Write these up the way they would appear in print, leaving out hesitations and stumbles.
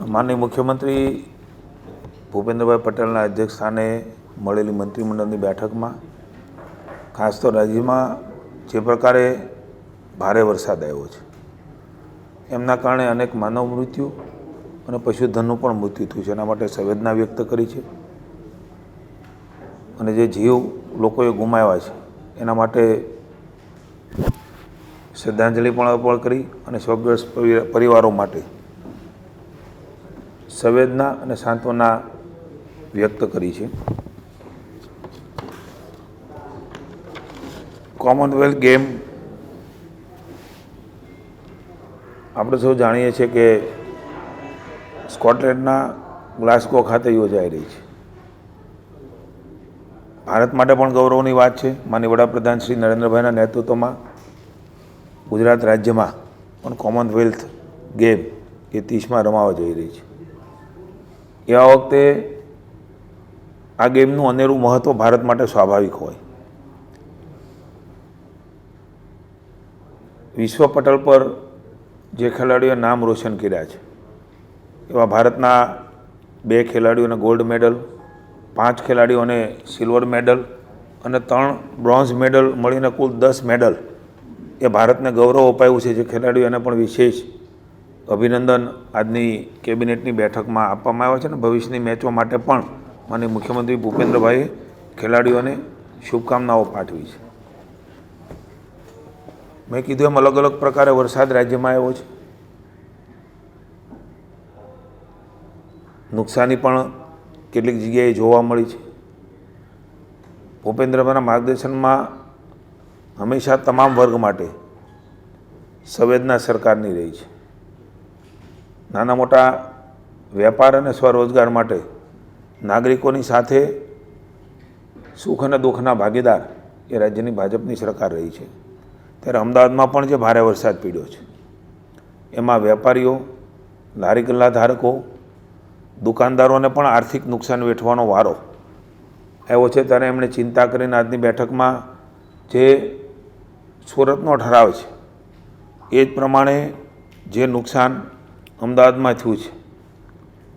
માનનીય મુખ્યમંત્રી ભૂપેન્દ્રભાઈ પટેલના અધ્યક્ષસ્થાને મળેલી મંત્રીમંડળની બેઠકમાં ખાસ તો રાજ્યમાં જે પ્રકારે ભારે વરસાદ આવ્યો છે એમના કારણે અનેક માનવ મૃત્યુ અને પશુધનનું પણ મૃત્યુ થયું છે. એના માટે સંવેદના વ્યક્ત કરી છે અને જે જીવ લોકોએ ગુમાવ્યા છે એના માટે શ્રદ્ધાંજલિ પણ અર્પણ કરી અને સ્વગ્રસ્ત પરિવારો માટે સંવેદના અને સાંત્વના વ્યક્ત કરી છે. કોમનવેલ્થ ગેમ આપણે સૌ જાણીએ છીએ કે સ્કોટલેન્ડના ગ્લાસગો ખાતે યોજાઈ રહી છે. ભારત માટે પણ ગૌરવની વાત છે. માનનીય વડાપ્રધાન શ્રી નરેન્દ્રભાઈના નેતૃત્વમાં ગુજરાત રાજ્યમાં પણ કોમનવેલ્થ ગેમ એ 30માં રમાવા જઈ રહી છે. એવા વખતે આ ગેમનું અનેરું મહત્ત્વ ભારત માટે સ્વાભાવિક હોય. વિશ્વ પટલ પર જે ખેલાડીઓએ નામ રોશન કર્યા છે એવા ભારતના 2 ખેલાડીઓને ગોલ્ડ મેડલ, 5 ખેલાડીઓને સિલ્વર મેડલ અને 3 બ્રોન્ઝ મેડલ મળીને કુલ 10 મેડલ એ ભારતને ગૌરવ અપાયું છે. જે ખેલાડીઓને પણ વિશેષ અભિનંદન આજની કેબિનેટની બેઠકમાં આપવામાં આવ્યા છે અને ભવિષ્યની મેચો માટે પણ માનનીય મુખ્યમંત્રી ભૂપેન્દ્રભાઈએ ખેલાડીઓને શુભકામનાઓ પાઠવી છે. મેં કીધું એમ અલગ અલગ પ્રકારે વરસાદ રાજ્યમાં આવ્યો છે. નુકસાની પણ કેટલીક જગ્યાએ જોવા મળી છે. ભૂપેન્દ્રભાઈના માર્ગદર્શનમાં હંમેશા તમામ વર્ગ માટે સંવેદના સરકારની રહી છે. નાના મોટા વેપાર અને સ્વરોજગાર માટે નાગરિકોની સાથે સુખ અને દુઃખના ભાગીદાર એ રાજ્યની ભાજપની સરકાર રહી છે. ત્યારે અમદાવાદમાં પણ જે ભારે વરસાદ પડ્યો છે એમાં વેપારીઓ, લારી ગલ્લા ધારકો, દુકાનદારોને પણ આર્થિક નુકસાન વેઠવાનો વારો આવ્યો છે. ત્યારે એમણે ચિંતા કરીને આજની બેઠકમાં જે સુરતનો ઠરાવ છે એ જ પ્રમાણે જે નુકસાન અમદાવાદમાં થયું છે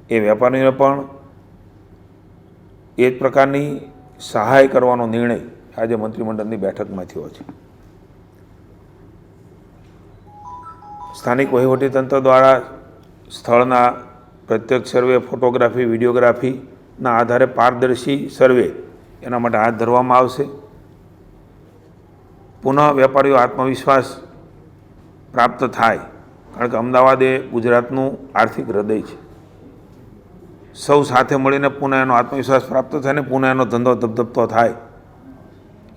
એ વેપારીઓને પણ એ જ પ્રકારની સહાય કરવાનો નિર્ણય આજે મંત્રીમંડળની બેઠકમાં થયો છે. સ્થાનિક વહીવટીતંત્ર દ્વારા સ્થળના પ્રત્યક્ષ સર્વે, ફોટોગ્રાફી, વિડીયોગ્રાફીના આધારે પારદર્શી સર્વે એના માટે હાથ ધરવામાં આવશે. પુનઃ વેપારીઓ આત્મવિશ્વાસ પ્રાપ્ત થાય, કારણ કે અમદાવાદ એ ગુજરાતનું આર્થિક હૃદય છે. સૌ સાથે મળીને પુનઃ એનો આત્મવિશ્વાસ પ્રાપ્ત થાય ને પુનઃ એનો ધંધો ધબધબતો થાય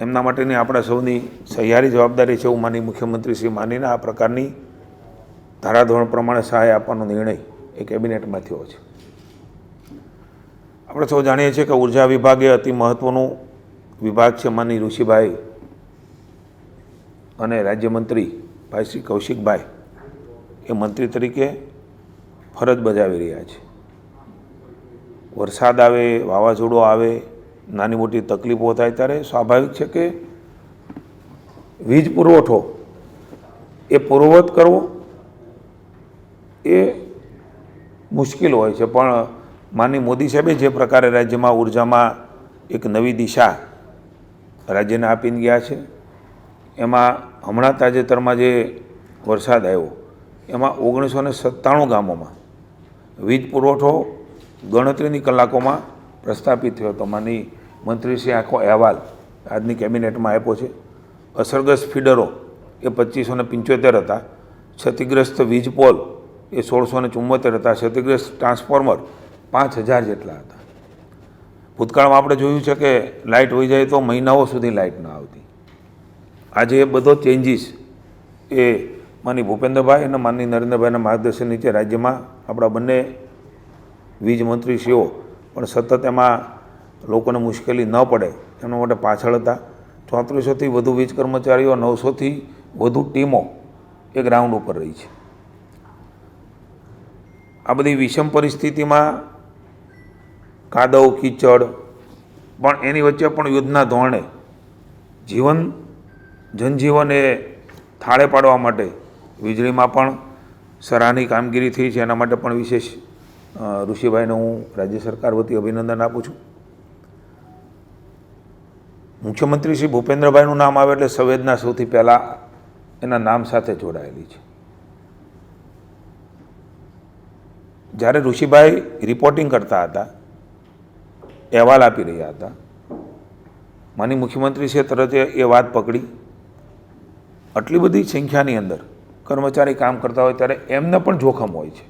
એમના માટેની આપણા સૌની સહિયારી જવાબદારી છે એવું માની મુખ્યમંત્રી શ્રી માનીને આ પ્રકારની ધારાધોરણ પ્રમાણે સહાય આપવાનો નિર્ણય એ કેબિનેટમાં થયો છે. આપણે સૌ જાણીએ છીએ કે ઉર્જા વિભાગ એ અતિ મહત્ત્વનું વિભાગ છે. માનની ઋષિભાઈ અને રાજ્યમંત્રી ભાઈ શ્રી કૌશિકભાઈ એ મંત્રી તરીકે ફરજ બજાવી રહ્યા છે. વરસાદ આવે, વાવાઝોડું આવે, નાની મોટી તકલીફો થાય ત્યારે સ્વાભાવિક છે કે વીજ પુરવઠો એ પૂર્વવત કરવો એ મુશ્કેલ હોય છે. પણ માનની મોદી સાહેબે જે પ્રકારે રાજ્યમાં ઉર્જામાં એક નવી દિશા રાજ્યને આપીને ગયા છે એમાં હમણાં તાજેતરમાં જે વરસાદ આવ્યો એમાં 1997 ગામોમાં વીજ પુરવઠો ગણતરીની કલાકોમાં પ્રસ્થાપિત થયો હતો. માનની મંત્રીશ્રીએ આખો અહેવાલ આજની કેબિનેટમાં આપ્યો છે. અસરગ્રસ્ત ફીડરો એ 2575 હતા. ક્ષતિગ્રસ્ત વીજ પોલ એ 1674 હતા. ક્ષતિગ્રસ્ત ટ્રાન્સફોર્મર 5000 જેટલા હતા. ભૂતકાળમાં આપણે જોયું છે કે લાઇટ વહી જાય તો મહિનાઓ સુધી લાઇટ ન આવતી. આજે એ બધો ચેન્જીસ એ માનની ભૂપેન્દ્રભાઈ અને માનની નરેન્દ્રભાઈના માર્ગદર્શન નીચે રાજ્યમાં આપણા બંને વીજ મંત્રીશ્રીઓ પણ સતત એમાં લોકોને મુશ્કેલી ન પડે એના માટે પાછળ હતા. 3400થી વધુ વીજ કર્મચારીઓ, 900થી વધુ ટીમો એ ગ્રાઉન્ડ ઉપર રહી છે. આ બધી વિષમ પરિસ્થિતિમાં કાદવ કીચડ પણ એની વચ્ચે પણ યુદ્ધના ધોરણે જનજીવન એ થાળે પાડવા માટે વીજળીમાં પણ સરાહનીય કામગીરી થઈ છે. એના માટે પણ વિશેષ ઋષિભાઈને હું રાજ્ય સરકાર વતી અભિનંદન આપું છું. મુખ્યમંત્રી શ્રી ભૂપેન્દ્રભાઈનું નામ આવે એટલે સંવેદના સૌથી પહેલાં એના નામ સાથે જોડાયેલી છે. જ્યારે ઋષિભાઈ રિપોર્ટિંગ કરતા હતા, અહેવાલ આપી રહ્યા હતા, માનનીય મુખ્યમંત્રીશ્રીએ તરત એ વાત પકડી. આટલી બધી સંખ્યાની અંદર કર્મચારી કામ કરતા હોય ત્યારે એમને પણ જોખમ હોય છે,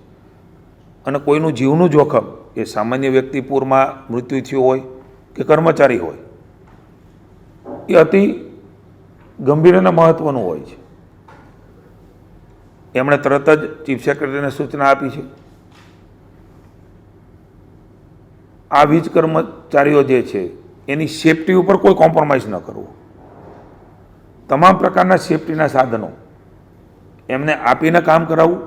અને કોઈનું જીવનું જોખમ, એ સામાન્ય વ્યક્તિ પૂરમાં મૃત્યુ થયું હોય કે કર્મચારી હોય, એ અતિ ગંભીર અને મહત્ત્વનું હોય છે. એમણે તરત જ ચીફ સેક્રેટરીને સૂચના આપી છે. આ વીજ કર્મચારીઓ જે છે એની સેફટી ઉપર કોઈ કોમ્પ્રોમાઇઝ ન કરવું. તમામ પ્રકારના સેફટીના સાધનો એમને આપીને કામ કરાવવું,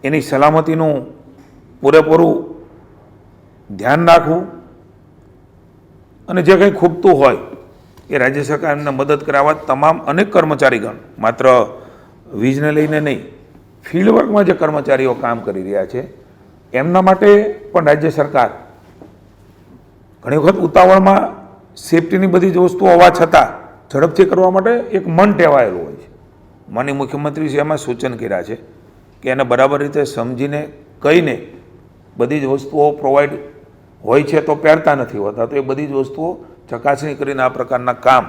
એની સલામતીનું પૂરેપૂરું ધ્યાન રાખવું, અને જે કંઈ ખૂબતું હોય એ રાજ્ય સરકાર એમને મદદ કરાવવા તમામ અનેક કર્મચારીગણ, માત્ર વીજને લઈને નહીં, ફિલ્ડ વર્કમાં જે કર્મચારીઓ કામ કરી રહ્યા છે એમના માટે પણ રાજ્ય સરકાર ઘણી વખત ઉતાવળમાં સેફટીની બધી જ વસ્તુઓ હોવા છતાં ઝડપથી કરવા માટે એક મન ટેવાયેલું હોય છે. માનનીય મુખ્યમંત્રીશ્રીએ એમાં સૂચન કર્યા છે કે એને બરાબર રીતે સમજીને કહીને બધી જ વસ્તુઓ પ્રોવાઈડ હોય છે તો પહેરતા નથી હોતા, તો એ બધી જ વસ્તુઓ ચકાસણી કરીને આ પ્રકારના કામ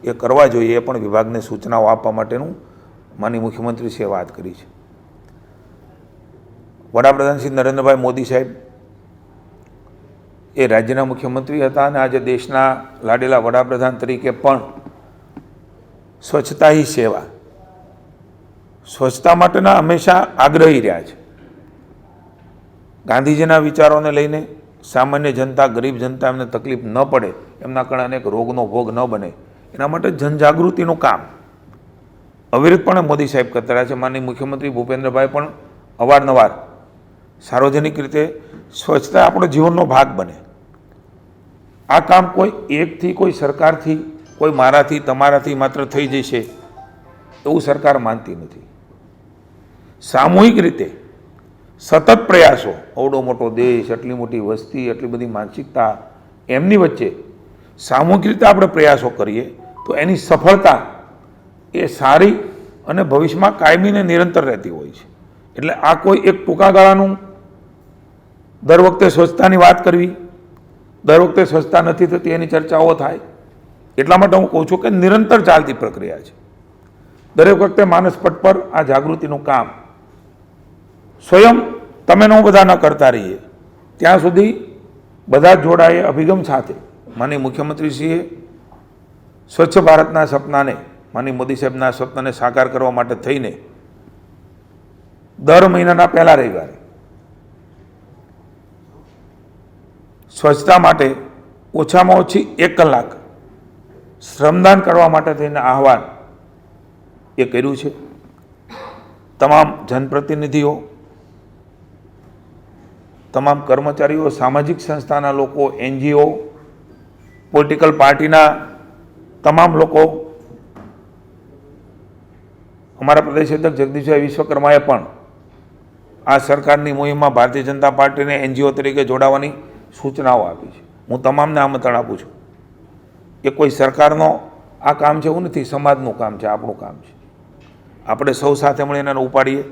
એ કરવા જોઈએ, એ પણ વિભાગને સૂચનાઓ આપવા માટેનું માનનીય મુખ્યમંત્રીશ્રીએ વાત કરી છે. વડાપ્રધાન શ્રી નરેન્દ્રભાઈ મોદી સાહેબ એ રાજ્યના મુખ્યમંત્રી હતા, અને આજે દેશના લાડેલા વડાપ્રધાન તરીકે પણ સ્વચ્છતા હી સેવા, સ્વચ્છતા માટેના હંમેશા આગ્રહી રહ્યા છે. ગાંધીજીના વિચારોને લઈને સામાન્ય જનતા, ગરીબ જનતા એમને તકલીફ ન પડે, એમના કારણે અનેક રોગનો ભોગ ન બને, એના માટે જનજાગૃતિનું કામ અવિરતપણે મોદી સાહેબ કરતા રહ્યા છે. માનનીય મુખ્યમંત્રી ભૂપેન્દ્રભાઈ પણ અવારનવાર સાર્વજનિક રીતે સ્વચ્છતા આપણો જીવનનો ભાગ બને. આ કામ કોઈ એકથી, કોઈ સરકારથી, કોઈ મારાથી, તમારાથી માત્ર થઈ જશે એવું સરકાર માનતી નથી. સામૂહિક રીતે સતત પ્રયાસો, અવડો મોટો દેશ, આટલી મોટી વસ્તી, આટલી બધી માનસિકતા, એમની વચ્ચે સામૂહિક રીતે આપણે પ્રયાસો કરીએ તો એની સફળતા એ સારી અને ભવિષ્યમાં કાયમીને નિરંતર રહેતી હોય છે. એટલે આ કોઈ એક ટૂંકા ગાળાનું દર વખતે સ્વચ્છતાની વાત કરવી, દર વખતે સ્વચ્છતા નથી થતી એની ચર્ચાઓ થાય, એટલા માટે હું કહું છું કે નિરંતર ચાલતી પ્રક્રિયા છે. દરેક વખતે માનસ પટ પર આ જાગૃતિનું કામ સ્વયં તમે હું બધા ન કરતા રહીએ ત્યાં સુધી બધા જ જોડાએ અભિગમ સાથે માનનીય મુખ્યમંત્રીશ્રીએ સ્વચ્છ ભારતના સપનાને, માનનીય મોદી સાહેબના સપનાને સાકાર કરવા માટે થઈને દર મહિનાના પહેલા રવિવારે સ્વચ્છતા માટે ઓછામાં ઓછી 1 કલાક શ્રમદાન કરવા માટે થઈને આહવાન એ કર્યું છે. તમામ જનપ્રતિનિધિઓ, તમામ કર્મચારીઓ, સામાજિક સંસ્થાના લોકો, NGO, પોલિટિકલ પાર્ટીના તમામ લોકો, અમારા પ્રદેશ અધ્યક્ષ જગદીશભાઈ વિશ્વકર્માએ પણ આ સરકારની મુહિમમાં ભારતીય જનતા પાર્ટીને NGO તરીકે જોડાવાની સૂચનાઓ આપી છે. હું તમામને આમંત્રણ આપું છું. એ કોઈ સરકારનો આ કામ છે એવું નથી, સમાજનું કામ છે, આપણું કામ છે. આપણે સૌ સાથે મળીને એને ઉપાડીએ.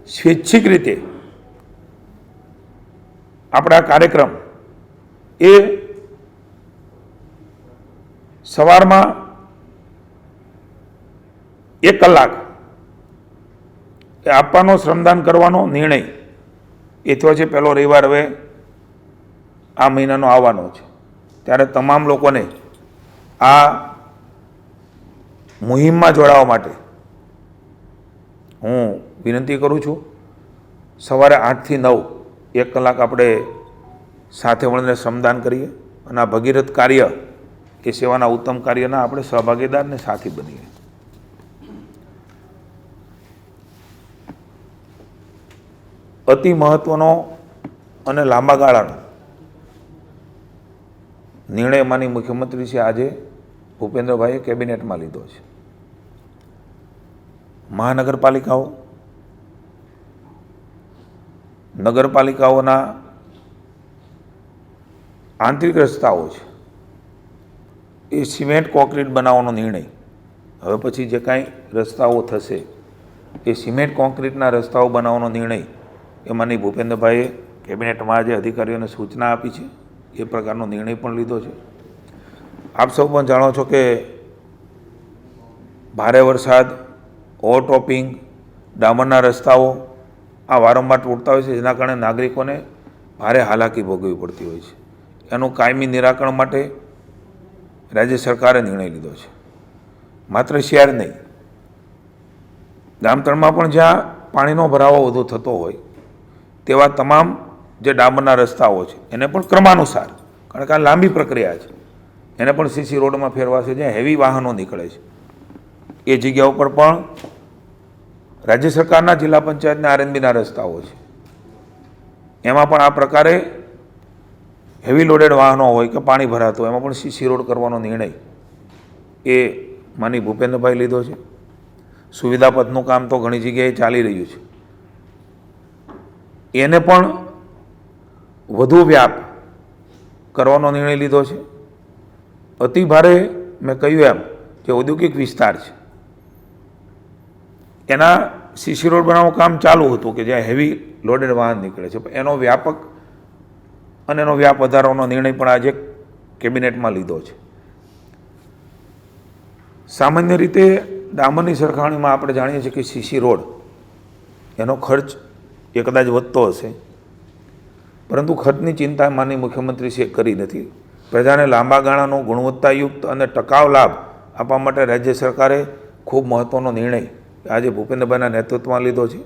સ્વૈચ્છિક રીતે આપણા કાર્યક્રમ એ સવારમાં 1 કલાક એ આપવાનો, શ્રમદાન કરવાનો નિર્ણય એ થયો છે. પહેલો રવિવાર હવે આ મહિનાનો આવવાનો છે, ત્યારે તમામ લોકોને આ મુહિમમાં જોડાવા માટે હું વિનંતી કરું છું. સવારે 8 થી 9 1 કલાક આપણે સાથે મળીને શ્રમદાન કરીએ અને આ ભગીરથ કાર્ય, એ સેવાના ઉત્તમ કાર્યના આપણે સહભાગીદાર ને સાથી બનીએ. અતિ મહત્વનો અને લાંબા ગાળાનો નિર્ણય માનનીય મુખ્યમંત્રીશ્રી આજે ભૂપેન્દ્રભાઈએ કેબિનેટમાં લીધો છે. મહાનગરપાલિકાઓ નગરપાલિકાઓના આંતરિક રસ્તાઓ છે એ સિમેન્ટ કોન્ક્રીટ બનાવવાનો નિર્ણય, હવે પછી જે કાંઈ રસ્તાઓ થશે એ સિમેન્ટ કોન્ક્રીટના રસ્તાઓ બનાવવાનો નિર્ણય એ માનનીય ભૂપેન્દ્રભાઈએ કેબિનેટમાં આજે અધિકારીઓને સૂચના આપી છે, એ પ્રકારનો નિર્ણય પણ લીધો છે. આપ સૌ પણ જાણો છો કે ભારે વરસાદ, ઓવરટોપિંગ, ડામરના રસ્તાઓ આ વારંવાર તૂટતા હોય છે, જેના કારણે નાગરિકોને ભારે હાલાકી ભોગવવી પડતી હોય છે. એનું કાયમી નિરાકરણ માટે રાજ્ય સરકારે નિર્ણય લીધો છે. માત્ર શહેર નહીં, ગામતળમાં પણ જ્યાં પાણીનો ભરાવો વધુ થતો હોય તેવા તમામ જે ડામરના રસ્તાઓ છે એને પણ ક્રમાનુસાર, કારણ કે આ લાંબી પ્રક્રિયા છે, એને પણ સીસી રોડમાં ફેરવાશે. જ્યાં હેવી વાહનો નીકળે છે એ જગ્યા ઉપર પણ રાજ્ય સરકારના જિલ્લા પંચાયતના આરએનબીના રસ્તાઓ છે, એમાં પણ આ પ્રકારે હેવી લોડેડ વાહનો હોય કે પાણી ભરાતું હોય એમાં પણ સીસી રોડ કરવાનો નિર્ણય એ માનનીય ભૂપેન્દ્રભાઈ લીધો છે. સુવિધા પથનું કામ તો ઘણી જગ્યાએ ચાલી રહ્યું છે, એને પણ વધુ વ્યાપ કરવાનો નિર્ણય લીધો છે. અતિ ભારે મેં કહ્યું એમ જે ઔદ્યોગિક વિસ્તાર છે એના સીસી રોડ બનાવવાનું કામ ચાલુ હતું કે જ્યાં હેવી લોડેડ વાહન નીકળે છે, એનો વ્યાપક અને એનો વ્યાપ વધારવાનો નિર્ણય પણ આજે કેબિનેટમાં લીધો છે. સામાન્ય રીતે ડામરની સરખામણીમાં આપણે જાણીએ છીએ કે સીસી રોડ એનો ખર્ચ એ કદાચ વધતો હશે, પરંતુ ખર્ચની ચિંતા માનનીય મુખ્યમંત્રીશ્રીએ કરી નથી. પ્રજાને લાંબા ગાળાનો ગુણવત્તાયુક્ત અને ટકાઉ લાભ આપવા માટે રાજ્ય સરકારે ખૂબ મહત્ત્વનો નિર્ણય આજે ભૂપેન્દ્રભાઈના નેતૃત્વમાં લીધો છે.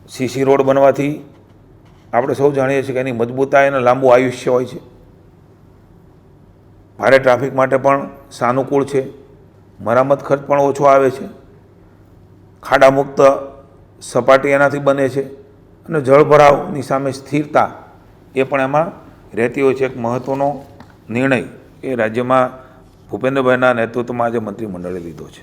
સીસી રોડ બનવાથી આપણે સૌ જાણીએ છીએ કે એની મજબૂતાઈ અને લાંબુ આયુષ્ય હોય છે. ભારે ટ્રાફિક માટે પણ સાનુકૂળ છે, મરામત ખર્ચ પણ ઓછો આવે છે, ખાડામુક્ત સપાટી એનાથી બને છે અને જળભરાવની સામે સ્થિરતા એ પણ એમાં રહેતી હોય છે. એક મહત્ત્વનો નિર્ણય એ રાજ્યમાં ભૂપેન્દ્રભાઈના નેતૃત્વમાં આજે મંત્રીમંડળે લીધો છે.